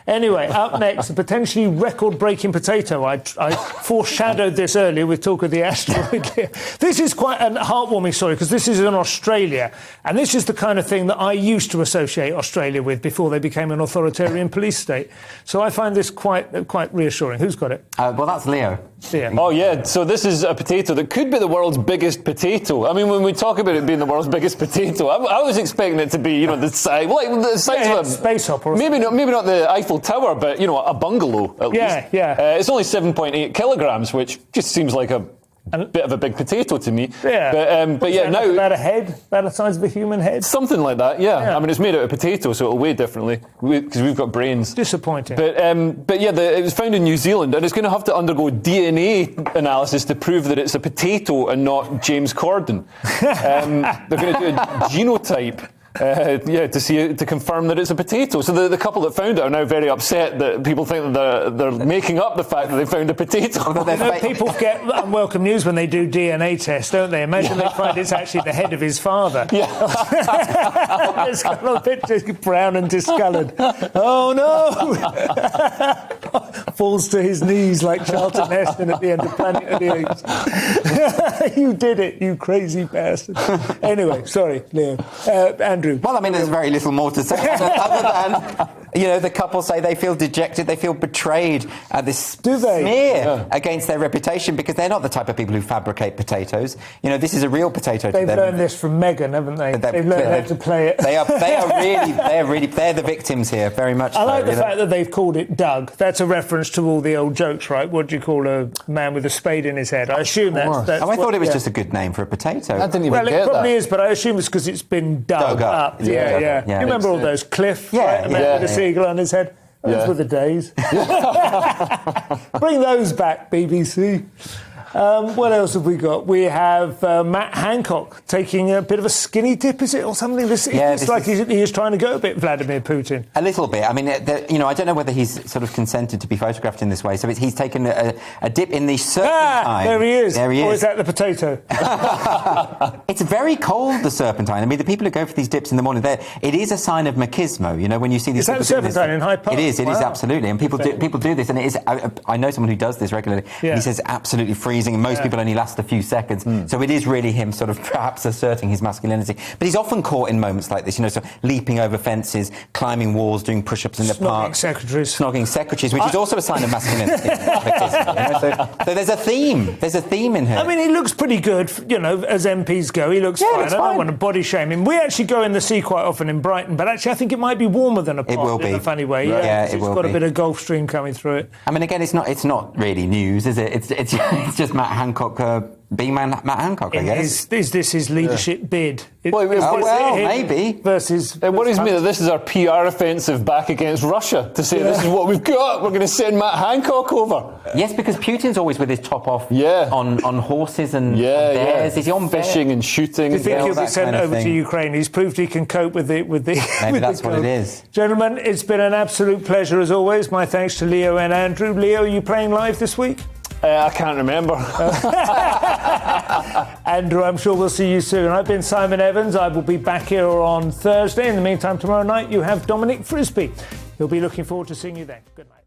Anyway, up next, a potentially record-breaking potato. I foreshadowed this earlier with talk of the asteroid. This is quite a heartwarming story because this is in Australia, and this is the kind of thing that I used to associate Australia with before they became an authoritarian police state. So I find this quite reassuring. Who's got it? Well, that's Leo. Yeah. Oh, yeah. So this is a potato that could be the world's biggest potato. I mean, when we talk about it being the world's biggest potato, I was expecting it to be, the size of a space opera. Maybe not the Eiffel Tower, but a bungalow at least. Yeah. It's only 7.8 kilograms, which just seems like a bit of a big potato to me. Yeah. But yeah, now about a head, about the size of a human head. Something like that. Yeah. I mean, it's made out of potato, so it'll weigh differently because we've got brains. Disappointing. But yeah, it was found in New Zealand, and it's going to have to undergo DNA analysis to prove that it's a potato and not James Corden. They're going to do a genotype. To confirm that it's a potato. So the couple that found it are now very upset that people think that they're making up the fact that they found a potato. People get unwelcome news when they do DNA tests, don't they? Imagine they find it's actually the head of his father. Yeah. It's got a bit brown and discoloured. Oh no! Falls to his knees like Charlton Heston at the end of Planet of the Apes. You did it, you crazy bastard. Anyway, sorry, Leo. Andrew. Well, I mean, there's very little more to say other than, the couple say they feel dejected, they feel betrayed at this smear against their reputation because they're not the type of people who fabricate potatoes. This is a real potato. They've learned this from Meghan, haven't they? They've learned how to play it. They're the victims here, very much. I like the fact that they've called it Doug. That's a reference to all the old jokes, right? What do you call a man with a spade in his head? I assume that's I thought it was just a good name for a potato. I didn't even get that. Well, it probably is, but I assume it's because it's been dug up. Yeah. You remember all those? Cliff, right? With a seagull on his head. Those were the days. Bring those back, BBC. What else have we got? We have Matt Hancock taking a bit of a skinny dip, is it, or something? It's like he is trying to go a bit Vladimir Putin. A little bit. I mean, I don't know whether he's sort of consented to be photographed in this way. So he's taken a dip in the serpentine. There he is. Or is that the potato? It's very cold, the serpentine. I mean, the people who go for these dips in the morning, it is a sign of machismo. When you see these. Is that the serpentine in Hyde Park? It is. It is absolutely, and people do this, and it is. I know someone who does this regularly. Yeah. And he says absolutely freezing. And most people only last a few seconds. So it is really him sort of perhaps asserting his masculinity. But he's often caught in moments like this, so leaping over fences, climbing walls, doing push-ups in the park. Snogging secretaries, which is also a sign of masculinity. So there's a theme. There's a theme in here. I mean, he looks pretty good, as MPs go. He looks fine. I don't want to body shame him. We actually go in the sea quite often in Brighton, but actually I think it might be warmer than a pond in a funny way. Yeah, it will be. It's got a bit of Gulf Stream coming through it. I mean, again, it's not really news, is it? It's just Matt Hancock being Matt Hancock, I guess. Is this his leadership bid? Maybe. Versus it worries me that this is our PR offensive back against Russia to say this is what we've got. We're going to send Matt Hancock over. Yes, because Putin's always with his top off on horses and bears. Is he on fishing and shooting? Do you think he'll be sent over to Ukraine? He's proved he can cope with the Maybe that's what it is. Gentlemen, it's been an absolute pleasure as always. My thanks to Leo and Andrew. Leo, are you playing live this week? I can't remember. Andrew, I'm sure we'll see you soon. I've been Simon Evans. I will be back here on Thursday. In the meantime, tomorrow night you have Dominic Frisby. He'll be looking forward to seeing you then. Good night.